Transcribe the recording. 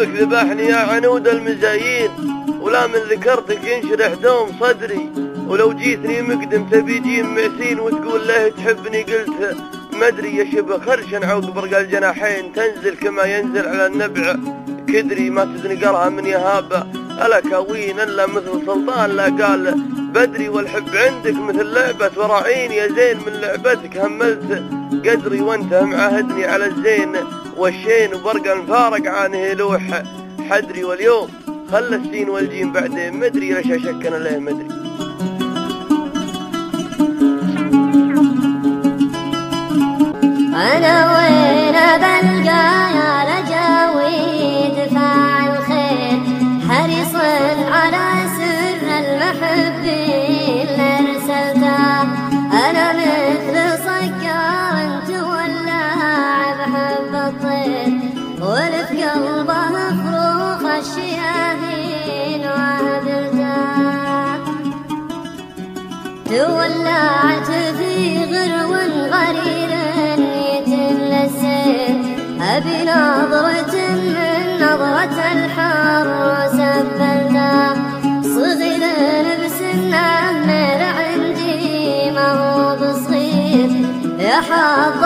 حبك ذبحني يا عنود المزايين، ولا من ذكرتك ينشرح دوم صدري. ولو جيتني مقدم تبي جيم معسين وتقول له تحبني قلت مدري. يا شبه خرشن عوق برق الجناحين تنزل كما ينزل على النبع كدري. ما تزنقرها من يهابه ألا كاوين إلا مثل سلطان لا قال بدري. والحب عندك مثل لعبة وراعين يا زين، من لعبتك هملت قدري. وانت معاهدني على الزين والشين وبرقا الفارق عنه لوح حدري. واليوم خلى السين والجيم بعدين مدري ليش أشكنا له مدري. أنا وين بلقى يا لجاويد فاعل خير حريص على سر المحبين لارسلته. أنا مثل صقار تولع بحب الطير ولف قلبه فروخ الشياهين وعدلته. تولعت في غرو غرير أبي نظرة من نظرة الحر سبلته. صغير بسنه مر عندي ما هو بصغير يا حظ